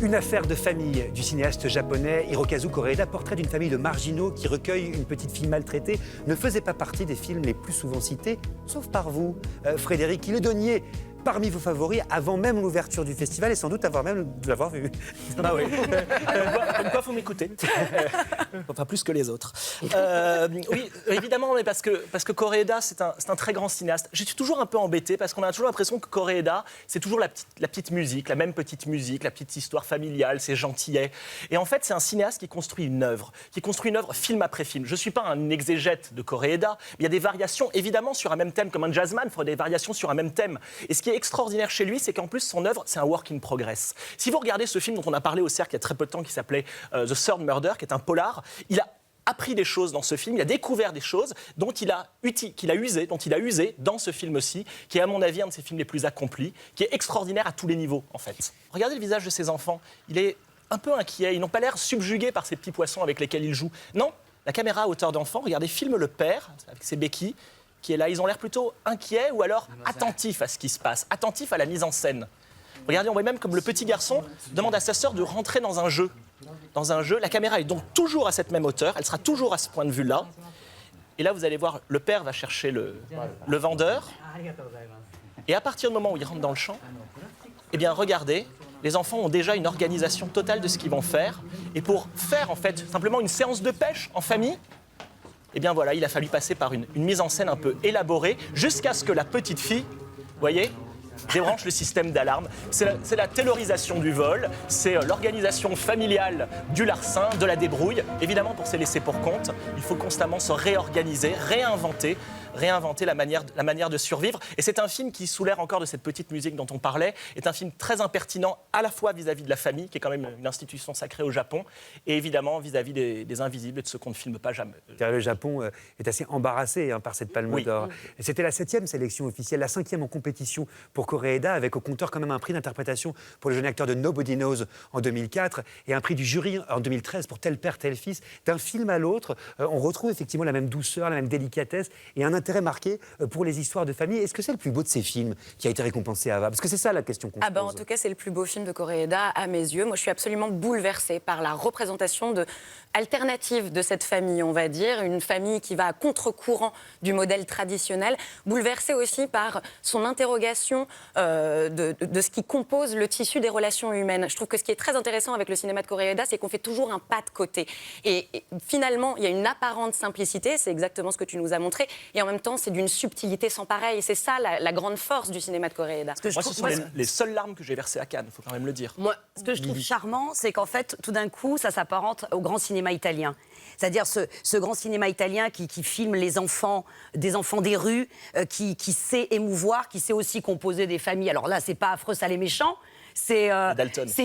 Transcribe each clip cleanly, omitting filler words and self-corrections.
Une affaire de famille du cinéaste japonais Hirokazu Koreeda, portrait d'une famille de marginaux qui recueille une petite fille maltraitée, ne faisait pas partie des films les plus souvent cités, sauf par vous, Frédéric, qui le donniez parmi vos favoris avant même l'ouverture du festival et sans doute avant même de l'avoir vu. Ah oui. Comme quoi, faut m'écouter. Enfin, plus que les autres. Oui, évidemment, mais parce que Koreeda, c'est un très grand cinéaste. Je suis toujours un peu embêté parce qu'on a toujours l'impression que Koreeda, c'est toujours la petite musique, la même petite musique, la petite histoire familiale, c'est gentillet. Et en fait, c'est un cinéaste qui construit une œuvre film après film. Je ne suis pas un exégète de Koreeda, mais il y a des variations, évidemment, sur un même thème, comme un jazzman ferait des variations sur un même thème. Et ce qui est extraordinaire chez lui, c'est qu'en plus, son œuvre, c'est un work in progress. Si vous regardez ce film dont on a parlé au Cercle il y a très peu de temps, qui s'appelait The Third Murder, qui est un polar, il a appris des choses dans ce film, il a découvert des choses dont il a usé dans ce film aussi, qui est à mon avis un de ses films les plus accomplis, qui est extraordinaire à tous les niveaux, en fait. Regardez le visage de ces enfants, il est un peu inquiet, ils n'ont pas l'air subjugués par ces petits poissons avec lesquels ils jouent. Non, la caméra à hauteur d'enfant, regardez, filme le père, avec ses béquilles, qui est là, ils ont l'air plutôt inquiets ou alors attentifs à ce qui se passe, attentifs à la mise en scène. Regardez, on voit même comme le petit garçon demande à sa sœur de rentrer dans un jeu. La caméra est donc toujours à cette même hauteur, elle sera toujours à ce point de vue-là. Et là, vous allez voir, le père va chercher le vendeur. Et à partir du moment où il rentre dans le champ, eh bien, regardez, les enfants ont déjà une organisation totale de ce qu'ils vont faire. Et pour faire, en fait, simplement une séance de pêche en famille, eh bien voilà, il a fallu passer par une mise en scène un peu élaborée jusqu'à ce que la petite fille, vous voyez, débranche le système d'alarme. C'est la taylorisation du vol, c'est l'organisation familiale du larcin, de la débrouille. Évidemment, pour se laisser pour compte, il faut constamment se réorganiser, réinventer la manière de survivre. Et c'est un film qui, sous l'air encore de cette petite musique dont on parlait, est un film très impertinent à la fois vis-à-vis de la famille, qui est quand même une institution sacrée au Japon, et évidemment vis-à-vis des invisibles et de ceux qu'on ne filme pas jamais. Le Japon est assez embarrassé par cette Palme d'Or. Et c'était la 7e sélection officielle, la 5e en compétition pour Koreeda, avec au compteur quand même un prix d'interprétation pour le jeune acteur de Nobody Knows en 2004 et un prix du jury en 2013 pour Tel père, tel fils. D'un film à l'autre, on retrouve effectivement la même douceur, la même délicatesse et un intérêt marqué pour les histoires de famille. Est-ce que c'est le plus beau de ces films qui a été récompensé à Ava? Parce que c'est ça la question qu'on se pose. En tout cas, c'est le plus beau film de Koreeda à mes yeux. Moi, je suis absolument bouleversée par la représentation alternative de cette famille, on va dire. Une famille qui va à contre-courant du modèle traditionnel. Bouleversée aussi par son interrogation de ce qui compose le tissu des relations humaines. Je trouve que ce qui est très intéressant avec le cinéma de Koreeda, c'est qu'on fait toujours un pas de côté. Et finalement, il y a une apparente simplicité, c'est exactement ce que tu nous as montré, et en même temps, c'est d'une subtilité sans pareil. Et c'est ça la grande force du cinéma de Koreeda. Moi, ce sont les seules larmes que j'ai versées à Cannes, il faut quand même le dire. Moi, ce que je trouve charmant, c'est qu'en fait, tout d'un coup, ça s'apparente au grand cinéma italien. C'est-à-dire ce grand cinéma italien qui filme les enfants, des enfants des rues, qui sait émouvoir, qui sait aussi composer des familles. Alors là, c'est pas affreux, sale et méchant. C'est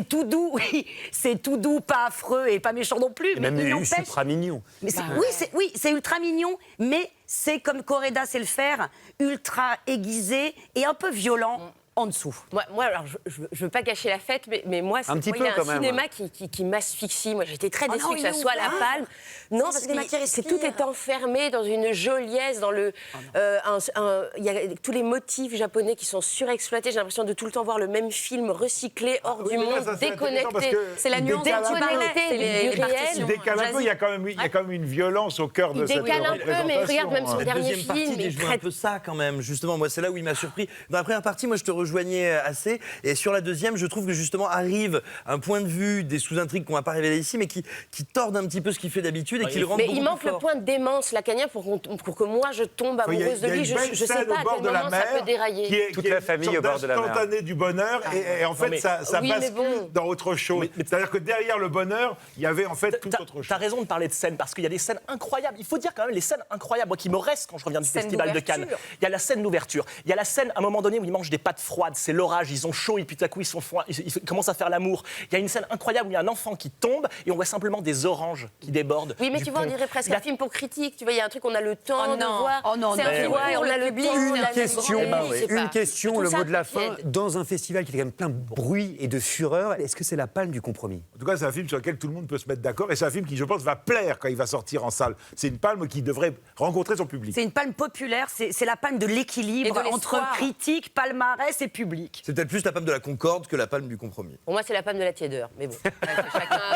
tout doux, oui. C'est tout doux, pas affreux et pas méchant non plus. Et mais même ultra mignon. Mais c'est ultra mignon, mais c'est comme Koreeda sait le faire, ultra aiguisé et un peu violent. En dessous. Moi, alors, je veux pas gâcher la fête, mais moi, il y a un cinéma qui m'asphyxie. Moi, j'étais très déçue que ça soit la Palme. Non, parce que tout est enfermé dans une joliesse, dans le... Il y a tous les motifs japonais qui sont surexploités. J'ai l'impression de tout le temps voir le même film recyclé, hors du monde, déconnecté. C'est la nuance déconnecté du réel. Il décale un peu, il y a quand même une violence au cœur de cette représentation. Il décale un peu, mais regarde, même son dernier Deuxième partie, film... je vois un peu ça quand même, justement. Moi, c'est là où il m'a surpris. Dans la première partie, moi, je te rejoignais assez. Et sur la deuxième, je trouve que justement arrive un point de vue des sous-intrigues qu'on va pas révéler ici, mais qui tordent un petit peu ce qu'il fait d'habitude et qui le rendent beaucoup plus fort. Mais il manque le point de démence lacanien pour que moi je tombe amoureuse de lui. Je sais pas à quel moment ça peut dérailler. Toute la famille au bord de la mer. Instantané du bonheur et en fait ça bascule dans autre chose. C'est-à-dire que derrière le bonheur, il y avait en fait tout autre chose. T'as raison de parler de scènes parce qu'il y a des scènes incroyables. Il faut dire quand même les scènes incroyables, moi qui me restent quand je reviens du festival de Cannes. Il y a la scène d'ouverture. Il y a la scène à un moment donné où ils mangent des pâtes froides. C'est l'orage, ils ont chaud et puis tout à coup ils commencent à faire l'amour. Il y a une scène incroyable où il y a un enfant qui tombe et on voit simplement des oranges qui débordent. Oui, mais tu vois, on dirait presque un film pour critique. Tu vois, il y a un truc, on a le temps de voir. Oh non, c'est un film, on a le temps. Une question, le mot de la fin. Dans un festival qui est quand même plein de bruit et de fureur, est-ce que c'est la palme du compromis? En tout cas, c'est un film sur lequel tout le monde peut se mettre d'accord et c'est un film qui, je pense, va plaire quand il va sortir en salle. C'est une palme qui devrait rencontrer son public. C'est une palme populaire, c'est la palme de l'équilibre entre critique, palmarès et c'est public. C'est peut-être plus la palme de la concorde que la palme du compromis. Pour moi, c'est la palme de la tiédeur. Mais bon,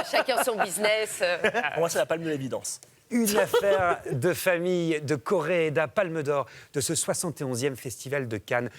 chacun son business. Pour moi, c'est la palme de l'évidence. Une affaire de famille de Koreeda, Palme d'Or de ce 71e Festival de Cannes.